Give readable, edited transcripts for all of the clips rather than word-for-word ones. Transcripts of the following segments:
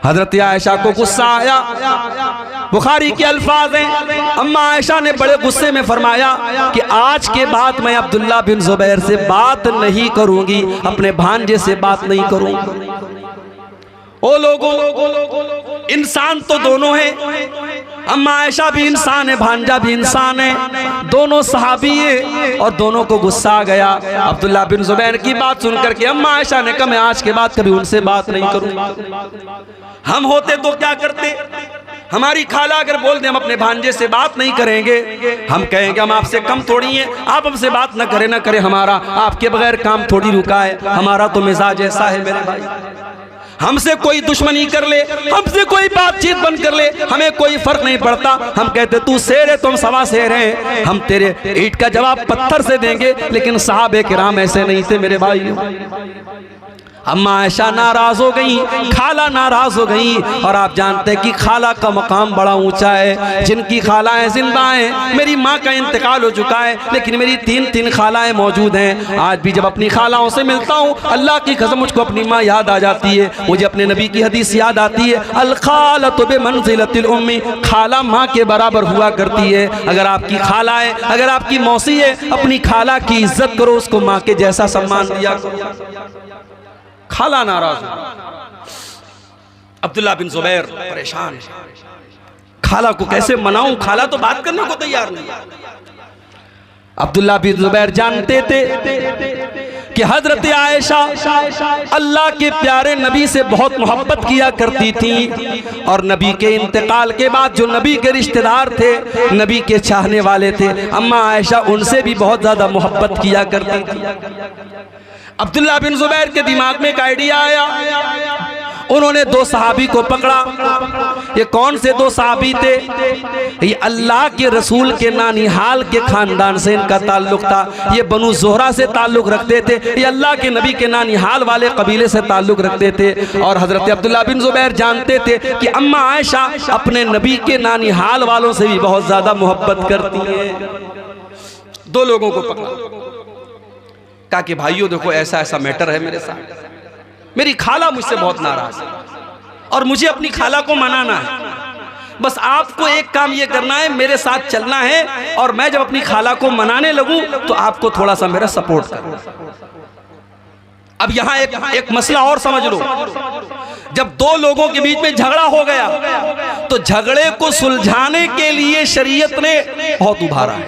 हजरत आयशा को गुस्सा आया। बुखारी के अल्फाज हैं, अम्मा आयशा ने बड़े गुस्से में फरमाया कि आज के बाद मैं अब्दुल्ला बिन जुबैर से बात नहीं करूंगी, अपने भांजे से बात नहीं करूंगी। ओ लोगों, इंसान तो दोनों हैं, अम्मा आयशा भी इंसान है, भांजा भी इंसान है, दोनों सहाबी है। और दोनों को गुस्सा आ गया अब्दुल्ला बिन जुबैर की बात सुनकर के। अम्मा आयशा ने कहा मैं आज के बाद कभी उनसे बात नहीं करूंगा। हम होते तो क्या करते? हमारी खाला अगर बोल दे हम अपने भांजे से बात नहीं करेंगे, हम कहेंगे हम आपसे कम थोड़ी हैं, आप हमसे बात न करें न करें, हमारा आपके बगैर काम थोड़ी रुका है, हमारा तो मिजाज ऐसा है मेरे भाई। हमसे कोई दुश्मनी कर ले, हमसे कोई बातचीत बंद कर ले, हमें कोई फर्क नहीं पड़ता। हम कहते तू शेर है, तुम सवा शेर हैं, हम तेरे ईंट का जवाब पत्थर से देंगे। लेकिन साहबे किराम ऐसे नहीं थे मेरे भाई। अम्मा आयशा नाराज हो गई, खाला नाराज हो गई। और आप जानते हैं कि खाला का मकाम बड़ा ऊंचा है। जिनकी खालाएं जिंदा हैं, मेरी माँ का इंतकाल हो चुका है, लेकिन मेरी तीन खालाएं मौजूद हैं। आज भी जब अपनी खालाओं से मिलता हूँ, अल्लाह की कसम मुझको अपनी माँ याद आ जाती है, मुझे अपने नबी की हदीस याद आती है, अल खालतु बिमंज़िलतिल उम्मी, खाला माँ के बराबर हुआ करती है। अगर आपकी खाला है, अगर आपकी मौसी है, अपनी खाला की इज्जत करो, उसको माँ के जैसा सम्मान दिया करो। खाला नाराज, अब्दुल्ला बिन जुबैर परेशान, खाला को कैसे मनाऊं? खाला तो बात करने को तैयार नहीं। अब्दुल्ला बिन जुबैर जानते थे कि हजरत आयशा अल्लाह के प्यारे नबी से बहुत मोहब्बत किया करती थी। और नबी के इंतकाल के बाद जो नबी के रिश्तेदार थे, नबी के चाहने वाले थे, अम्मा आयशा उनसे भी बहुत ज़्यादा मोहब्बत किया करती थी। अब्दुल्ला बिन जुबैर के दिमाग में एक आइडिया आया। उन्होंने दो सहाबी को पकड़ा। ये कौन से दो सहाबी थे? ये अल्लाह के रसूल के नानिहाल के खानदान से इनका ताल्लुक था। ये बनु ज़ोहरा से ताल्लुक रखते थे, ये अल्लाह के नबी के नानिहाल वाले कबीले से ताल्लुक रखते थे। और हजरत अब्दुल्ला बिन जुबैर जानते थे कि अम्मा आयशा अपने नबी के नानिहाल वालों से भी बहुत ज्यादा मोहब्बत करती है। दो लोगों को पकड़ा, कहा कि भाइयों देखो ऐसा ऐसा मैटर है मेरे साथ, मेरी खाला मुझसे बहुत नाराज है और मुझे अपनी खाला को मनाना है। बस आपको एक काम ये करना है, मेरे साथ चलना है, और मैं जब अपनी खाला को मनाने लगूं तो आपको थोड़ा सा मेरा सपोर्ट करना। अब यहाँ एक मसला और समझ लो। जब दो लोगों के बीच में झगड़ा हो गया तो झगड़े को सुलझाने के लिए शरीयत ने बहुत उभारा है।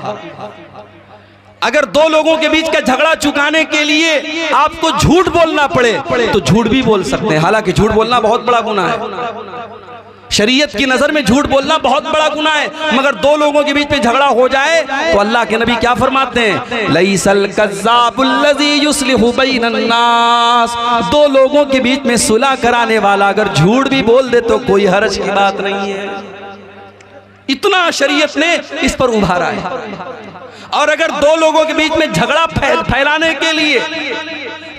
अगर दो लोगों के बीच का झगड़ा चुकाने के लिए आपको झूठ बोलना पड़े तो झूठ भी बोल सकते हैं। हालांकि झूठ बोलना बहुत बड़ा गुनाह है, शरीयत की नजर में झूठ बोलना बहुत बड़ा गुनाह है। मगर दो लोगों के बीच में झगड़ा हो जाए तो अल्लाह के नबी क्या फरमाते हैं? लैसल कज़्ज़ाबुल्लज़ी युस्लिहु बैनन्नास, दो लोगों के बीच में सुलह कराने वाला अगर झूठ भी बोल दे तो कोई हर्ज की बात नहीं है। इतना शरीयत ने इस पर उभारा है। और अगर दो लोगों के बीच में झगड़ा फैलाने के लिए,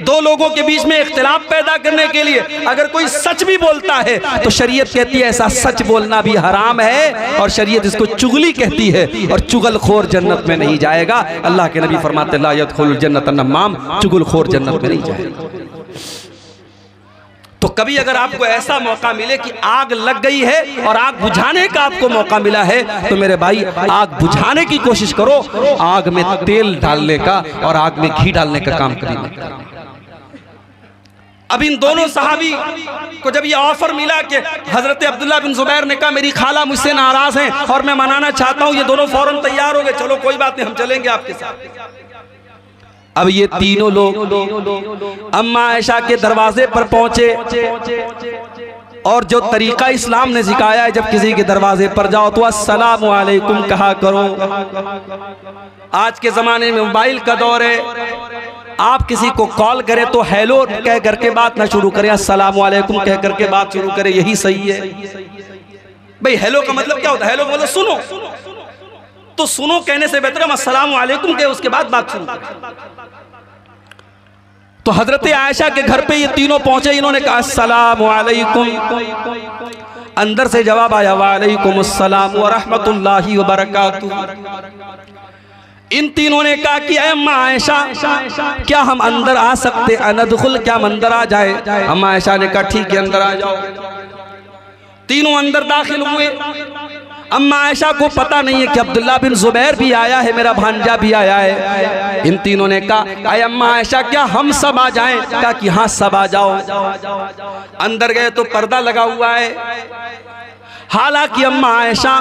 दो लोगों के बीच में इख्तिलाफ पैदा करने के लिए अगर कोई सच भी बोलता है तो शरीयत कहती है ऐसा सच बोलना भी हराम है, और शरीयत इसको चुगली कहती है, और चुगलखोर जन्नत में नहीं जाएगा। अल्लाह के नबी फरमाते ला यदखुलुल जन्नत नम्माम, चुगलखोर जन्नत में नहीं जाएगा। तो कभी अगर आपको ऐसा मौका मिले कि आग लग गई है और आग बुझाने का आपको मौका मिला है तो मेरे भाई आग बुझाने की कोशिश करो, आग में तेल डालने का और आग में घी डालने का काम करिए। अब इन दोनों सहाबी को जब ये ऑफर मिला कि हजरत अब्दुल्ला बिन जुबैर ने कहा मेरी खाला मुझसे नाराज हैं और मैं मनाना चाहता हूं, ये दोनों फौरन तैयार हो गए, चलो कोई बात नहीं हम चलेंगे आपके साथ। अब ये तीनों लोग अम्मा आयशा के दरवाजे पर पहुंचे, और जो तरीका इस्लाम ने सिखाया है जब किसी के दरवाजे पर जाओ तो अस्सलामु अलैकुम कहा करो। आज के जमाने में मोबाइल का दौर है, आप किसी को कॉल करें तो हेलो कह करके बात ना शुरू करें, अस्सलामु अलैकुम कह करके बात शुरू करें, यही सही है। भाई हेलो का मतलब क्या होता है? हेलो बोलो सुनो, तो सुनो कहने से बेहतर हम अस्सलामु अलैकुम के उसके बाद बात शुरू करें। तो हजरत आयशा के घर पे ये तीनों पहुंचे, इन्होंने कहा अस्सलामु अलैकुम, अंदर से जवाब आया वालेकुम अस्सलाम व रहमतुल्लाहि व बरकातुहू। इन तीनों ने कहा कि अम्मा आयशा क्या हम अंदर आ सकते? अनदखुल, क्या हम अंदर आ जाए? अम्मा आयशा ने कहा ठीक है अंदर आ जाओ। तीनों अंदर दाखिल हुए। अम्मा आयशा को पता नहीं है कि अब्दुल्ला बिन जुबैर भी आया है, मेरा भांजा भी आया है। इन तीनों ने कहा, अय अम्मा आयशा क्या हम सब आ जाएं? कहा कि हाँ सब आ जाओ। अंदर गए तो पर्दा लगा हुआ है। हालांकि अम्मा आयशा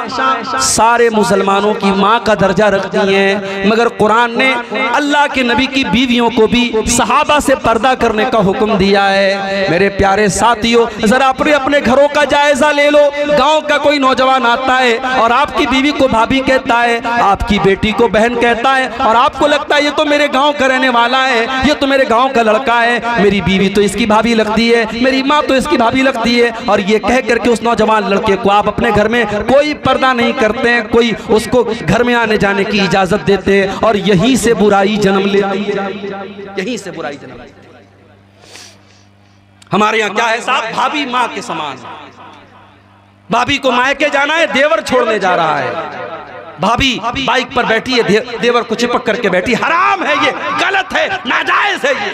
सारे मुसलमानों की माँ का दर्जा रखती हैं, मगर कुरान ने अल्लाह के नबी की बीवियों को भी सहाबा से पर्दा करने का हुक्म दिया है। मेरे प्यारे साथियों, जरा अपने अपने घरों का जायजा ले लो। गांव का कोई नौजवान आता है और आपकी बीवी को भाभी कहता है, आपकी बेटी को बहन कहता है, और आपको लगता है ये तो मेरे गाँव का रहने वाला है, ये तो मेरे गाँव का लड़का है, मेरी बीवी तो इसकी भाभी लगती है, मेरी माँ तो इसकी भाभी लगती है। और ये कह करके उस नौजवान लड़के को आप अपने घर में कोई पर्दा नहीं करते हैं, कोई उसको घर में आने जाने की इजाजत देते हैं, और यहीं से बुराई जन्म लेती है, यहीं से बुराई जन्म लेती है। हमारे यहाँ क्या है साहब, भाभी माँ के समान। भाभी को मायके जाना है, देवर छोड़ने जा रहा है। भाभी बाइक पर बैठी है, देवर को चिपक करके बैठी। हराम है ये, गलत है, नाजायज है ये।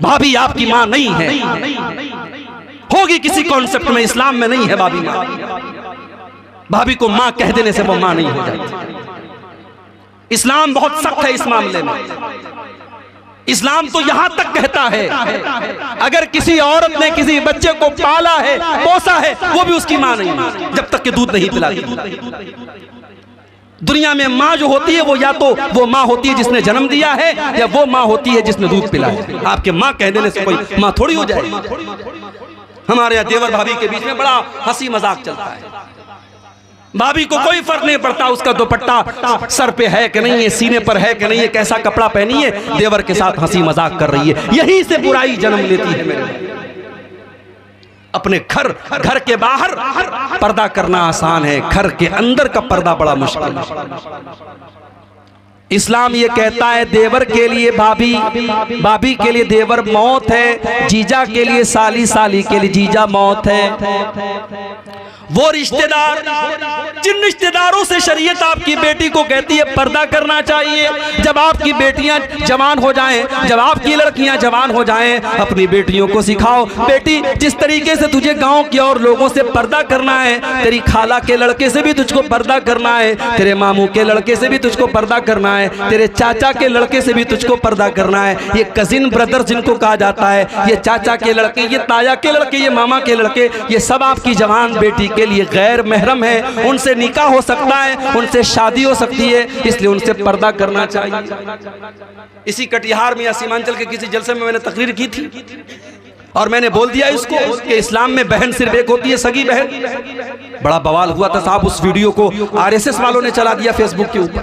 भाभी आपकी माँ नहीं है, होगी किसी कॉन्सेप्ट में, इस्लाम में नहीं है भाभी माँ। भाभी को माँ कह देने से वो माँ नहीं हो जाती। इस्लाम बहुत सख्त है इस मामले में। इस्लाम तो यहां तक कहता है, अगर किसी औरत ने किसी बच्चे को पाला है, पोसा है, वो भी उसकी माँ नहीं है जब तक कि दूध नहीं पिलाती। दुनिया में माँ जो होती है वो या तो वो माँ होती है जिसने जन्म दिया है, या वो माँ होती है जिसने दूध पिलाया। आपके माँ कह देने से कोई माँ थोड़ी हो जाएगी। हमारे यहाँ देवर भाभी के बीच में बड़ा हंसी मजाक चलता है। भाभी को कोई फर्क नहीं पड़ता उसका दुपट्टा सर पे है कि नहीं है, सीने पर है कि नहीं है, कैसा कपड़ा पहनी है, देवर के साथ हंसी मजाक कर रही है। यहीं से बुराई जन्म लेती है। मेरे अपने घर के बाहर पर्दा करना आसान है, घर के अंदर का पर्दा बड़ा मुश्किल है। इस्लाम ये कहता है देवर के लिए भाभी, भाभी के लिए देवर मौत है, जीजा के लिए साली, साली के लिए जीजा मौत है। वो रिश्तेदार जिन रिश्तेदारों से शरीयत आपकी बेटी को कहती है पर्दा करना चाहिए, जब आपकी बेटियां जवान हो जाएं, जब आपकी लड़कियां जवान हो जाएं, अपनी बेटियों को सिखाओ, बेटी जिस तरीके से तुझे गांव के और लोगों से पर्दा करना है, तेरी खाला के लड़के से भी तुझको पर्दा करना है, तेरे मामू के लड़के से भी तुझको पर्दा करना है, तेरे चाचा के लड़के से भी तुझको पर्दा करना है। ये कजिन ब्रदर जिनको कहा जाता है, ये चाचा के लड़के, ये ताया के लड़के, ये मामा के लड़के, ये सब आपकी जवान बेटी के लिए गैर महरम है। उनसे निकाह हो सकता है, उनसे शादी हो सकती है, इसलिए उनसे पर्दा करना चाहिए। इसी कटिहार में या सीमांचल के किसी जलसे में मैंने तकरीर की थी और मैंने बोल दिया इसको कि इस्लाम में बहन सिर्फ एक होती है, सगी बहन। बड़ा बवाल हुआ था साहब। उस वीडियो को आरएसएस वालों ने चला दिया फेसबुक के ऊपर।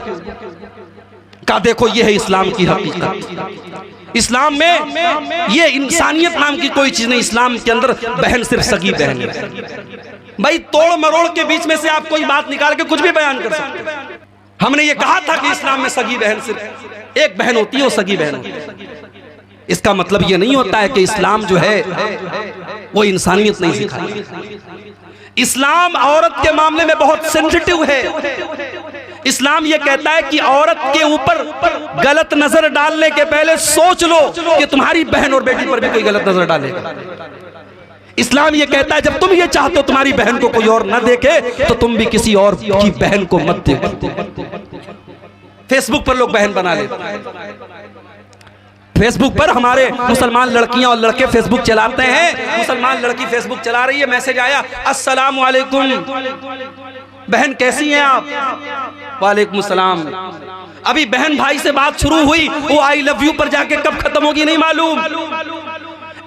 कहा देखो ये है इस्लाम की हकीकत। इस्लाम में ये इंसानियत नाम की कोई चीज नहीं। इस्लाम के अंदर बहन सिर्फ सगी बहन है। भाई तोड़ मरोड़ के बीच में से आप कोई बात निकाल के कुछ भी बयान कर सकते हैं। हमने ये कहा था कि इस्लाम में सगी बहन सिर्फ एक बहन होती है, वो सगी बहन होती है। इसका मतलब ये नहीं होता है कि इस्लाम जो है वो इंसानियत नहीं सिखाती। इस्लाम औरत के मामले में बहुत सेंसिटिव है। इस्लाम ये कहता है कि औरत के ऊपर गलत नजर डालने के पहले सोच लो कि तुम्हारी बहन और बेटी पर भी कोई गलत नजर डालेगा। इस्लाम ये कहता है जब तुम ये चाहते हो तुम्हारी बहन को कोई और न देखे तो तुम भी किसी और की बहन को मत देखो। फेसबुक पर लोग बहन बना लेते हैं। फेसबुक पर हमारे मुसलमान लड़कियां और लड़के फेसबुक चलाते हैं। मुसलमान लड़की फेसबुक चला रही है, मैसेज आया अस्सलामु अलैकुम बहन कैसी हैं आप? वालेकुम सलाम। अभी बहन भाई से बात शुरू हुई, वो आई लव यू पर जाके कब खत्म होगी नहीं मालूम।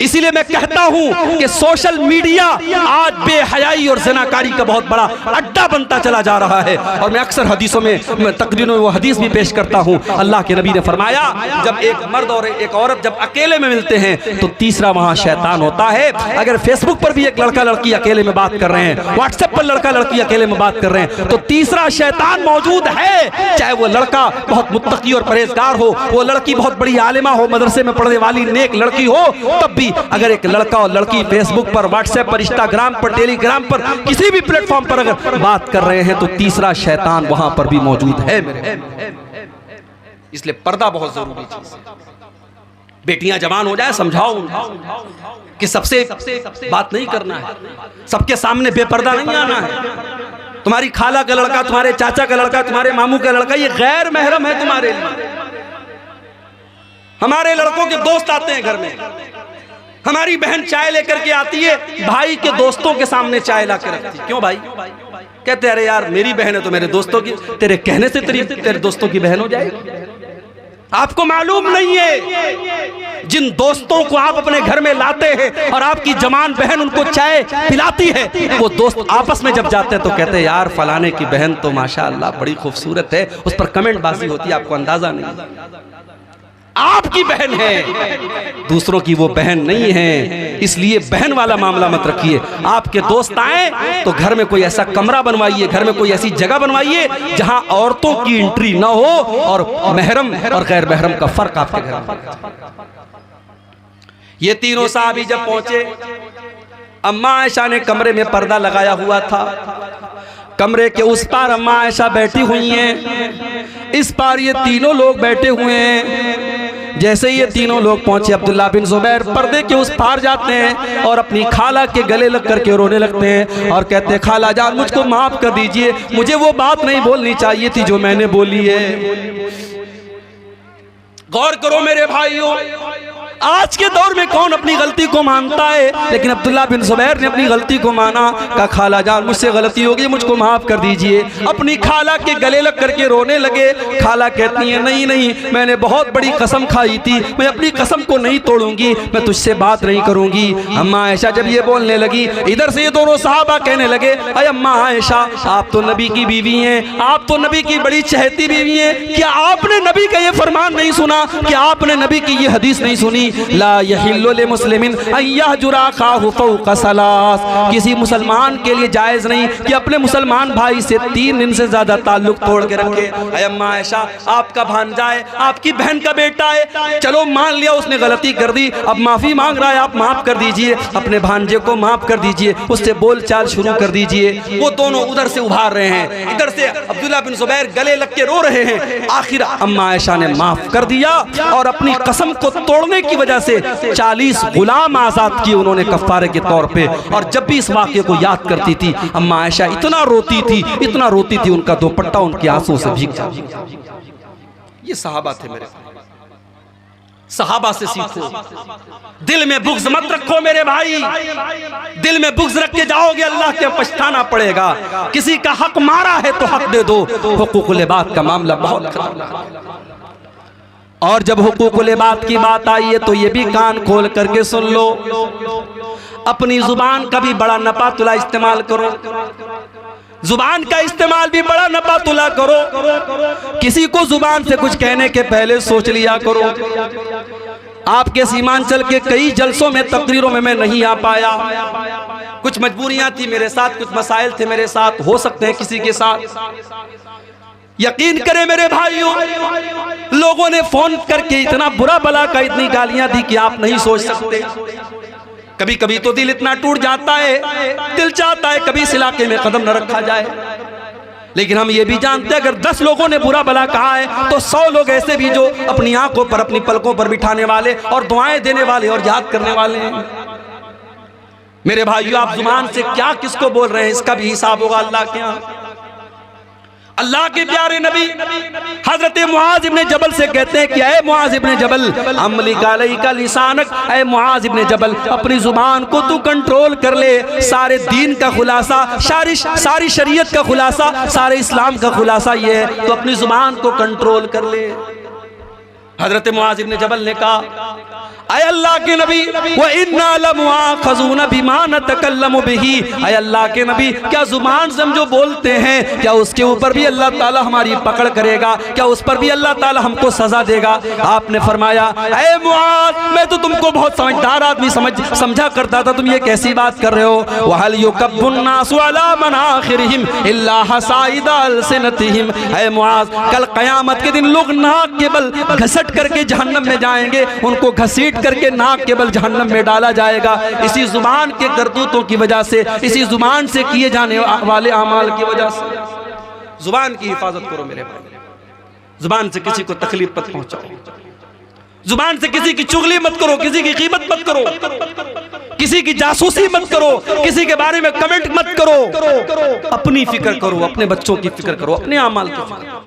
इसीलिए मैं कहता हूं कि सोशल मीडिया आज बेहयाई और ज़नाकारी का बहुत बड़ा अड्डा बनता चला जा रहा है। और मैं अक्सर हदीसों में तकरीरों में वो हदीस भी पेश करता हूं। अल्लाह के नबी ने फरमाया जब एक मर्द और एक औरत जब अकेले में मिलते हैं तो तीसरा वहां शैतान होता है। अगर फेसबुक पर भी एक लड़का लड़की अकेले में बात कर रहे हैं, व्हाट्सएप पर लड़का लड़की अकेले में बात कर रहे हैं, तो तीसरा शैतान मौजूद है। चाहे वो लड़का बहुत मुत्तकी और परहेजगार हो, वो लड़की बहुत बड़ी आलिमा हो, मदरसे में पढ़ने वाली नेक लड़की हो, तब अगर एक लड़का और लड़की फेसबुक पर, व्हाट्सएप पर, इंस्टाग्राम पर, टेलीग्राम पर, किसी भी प्लेटफॉर्म पर अगर बात कर रहे हैं तो तीसरा शैतान वहां पर भी मौजूद है। इसलिए पर्दा बहुत जरूरी चीज है। बेटियां जवान हो जाए समझाओ कि सबसे बात नहीं करना है, सबके सामने बेपर्दा नहीं आना है। तुम्हारी खाला का लड़का, तुम्हारे चाचा का लड़का, तुम्हारे मामू का लड़का, ये गैर महरम है तुम्हारे लिए। हमारे लड़कों के दोस्त आते हैं घर में, हमारी बहन चाय लेकर के आती है, भाई के दोस्तों के सामने चाय ला के रखती। क्यों भाई? कहते अरे यार मेरी बहन है तो मेरे दोस्तों की, तेरे कहने से तेरे दोस्तों की बहन हो जाएगी। आपको मालूम नहीं है जिन दोस्तों को आप अपने घर में लाते हैं और आपकी जवान बहन उनको चाय पिलाती है, वो दोस्त आपस में जब जाते हैं तो कहते हैं यार फलाने की बहन तो माशाअल्लाह बड़ी खूबसूरत है, उस पर कमेंट बाजी होती है, आपको अंदाजा नहीं। आपकी बहन है, दूसरों की वो बहन नहीं है, इसलिए बहन वाला मामला मत रखिए। आपके दोस्त आए तो घर में कोई ऐसा कमरा बनवाइए, घर में कोई ऐसी जगह बनवाइए जहां औरतों की एंट्री ना हो और महरम और गैर महरम का फर्क आपके घर में। ये तीनों साहबी जब पहुंचे, अम्मा आयशा ने कमरे में पर्दा लगाया हुआ था, कमरे के उस पार अम्मा आयशा बैठी हुई हैं, इस पार ये तीनों लोग बैठे हुए हैं। जैसे ये तीनों लोग पहुंचे, अब्दुल्ला बिन जुबैर पर्दे के उस पार जाते हैं और अपनी खाला के गले लग करके रोने लगते हैं और कहते हैं खाला जान मुझको माफ कर दीजिए, मुझे वो बात नहीं बोलनी चाहिए थी जो मैंने बोली है। गौर करो मेरे भाइयों, आज के दौर में कौन अपनी गलती को मानता है, लेकिन अब्दुल्ला बिन जुबैर ने अपनी गलती को माना, कहा खाला जान मुझसे गलती होगी, मुझको माफ कर दीजिए। अपनी खाला के गले लग करके रोने लगे। खाला कहती है नहीं नहीं, मैंने बहुत बड़ी कसम खाई थी, मैं अपनी कसम को नहीं तोड़ूंगी, मैं तुझसे बात नहीं करूंगी। अम्मा आयशा जब ये बोलने लगी, इधर से ये दोनों सहाबा कहने लगे अरे अम्मा आयशा आप तो नबी की बीवी हैं, आप तो नबी की बड़ी चहेती बीवी हैं, क्या आपने नबी का ये फरमान नहीं सुना, क्या आपने नबी की ये हदीस नहीं सुनी, ला यहिल्लु लिमुस्लिमिन अयहजुरा अखाहु फौqa सलास, किसी मुसलमान के लिए जायज़ नहीं कि अपने मुसलमान भाई से 3 दिन से ज़्यादा ताल्लुक तोड़ के रखे। अम्मा आयशा आपका भांजा है, आपकी बहन का बेटा है, चलो मान लिया उसने गलती कर दी, अब माफ़ी मांग रहा है, आप माफ़ कर दीजिए, अपने भांजे को माफ़ कर दीजिए, उससे बोल चाल शुरू कर दीजिए। वो दोनों उधर से उभार रहे हैं, इधर से अब्दुल्ला बिन जुबैर गले लग के रो रहे हैं। आखिर अम्मा आयशा ने माफ़ कर दिया और अपनी कसम को तोड़ने की वजह से 40 गुलाम आजाद किए उन्होंने कफ़ारे के तौर पे। और जब भी इस वाक़े को याद करती थी अम्मा आयशा इतना रोती थी, इतना रोती थी, उनका दुपट्टा उनके आंसू से भीग जाता। ये सहाबा थे मेरे, सहाबा से सीखो। दिल में बुग़्ज़ मत रखो मेरे भाई, दिल में बुग़्ज़ रख के जाओगे अल्लाह के पछताना पड़ेगा। किसी का हक मारा है तो हक दे दो, हुकूक़ुल इबाद का मामला बहुत खतरनाक है। और जब हुकूकुल इबाद की बात आई है तो ये भी कान खोल करके सुन लो, अपनी जुबान का भी बड़ा नपा तुला इस्तेमाल करो, जुबान का इस्तेमाल भी बड़ा नपा तुला करो। किसी को जुबान से कुछ कहने के पहले सोच लिया करो। आपके सीमांचल के कई जलसों में, तकरीरों में मैं नहीं आ पाया, कुछ मजबूरियां थी मेरे साथ, कुछ मसाइल थे मेरे साथ, हो सकते हैं किसी के साथ। यकीन करें मेरे भाइयों, लोगों ने फोन करके इतना बुरा भला का, इतनी गालियां दी कि आप नहीं सोच सकते। कभी कभी तो दिल इतना टूट जाता है, दिल चाहता है कभी इस इलाके में कदम न रखा जाए। लेकिन हम ये भी जानते हैं अगर 10 लोगों ने बुरा भला कहा है तो 100 लोग ऐसे भी जो अपनी आंखों पर, अपनी पलकों पर बिठाने वाले और दुआएं देने वाले और याद करने वाले हैं। मेरे भाइयों, आप जुबान से क्या किसको बोल रहे हैं इसका भी हिसाब होगा अल्लाह के यहाँ। अल्लाह के प्यारे नबी हजरत मुआज इब्ने जबल से कहते हैं कि ऐ मुआज इब्ने जबल अमलिक अलैका लिसानक, ऐ मुआज इब्ने जबल अपनी जुबान को तू कंट्रोल कर ले। सारे दीन का खुलासा, सारी शरीयत का खुलासा, सारे इस्लाम का खुलासा ये है, तो अपनी जुबान को कंट्रोल कर ले। हजरत मुआज इब्ने जबल ने कहा ऐ अल्लाह के नबी व इन्ना लमुआखज़ून बिमा नतकल्लमु बिही, ऐ अल्लाह के नबी क्या जुबान से हम जो बोलते हैं क्या उसके ऊपर भी अल्लाह ताला हमारी पकड़ करेगा, क्या उस पर भी अल्लाह ताला हमको सजा देगा? आपने फरमाया ऐ मुआज मैं तो तुमको बहुत समझदार आदमी समझा करता था, तुम ये कैसी बात कर रहे हो? वहल युकब्बुन नासु अला मनाखिरिहिम इल्ला हसाइदा अलसिनतिहिम, ऐ मुआज कल क़यामत के दिन लोग नाक के बल घसट करके जहन्नम में जाएंगे, उनको घसीट करके नाक के बल जहन्नम में डाला जाएगा। इसी जुबान के करतूतों की वजह से, इसी जुबान से किए जाने वाले अमाल की वजह से। जुबान की हिफाजत करो मेरे भाई, जुबान से किसी को तकलीफ मत पहुंचाओ। जुबान से किसी की चुगली मत करो, किसी की कीमत मत करो, किसी की जासूसी मत करो, किसी के बारे में कमेंट मत करो। अपनी फिक्र करो, अपने बच्चों की फिक्र करो, अपने अमाल की फिक्र करो।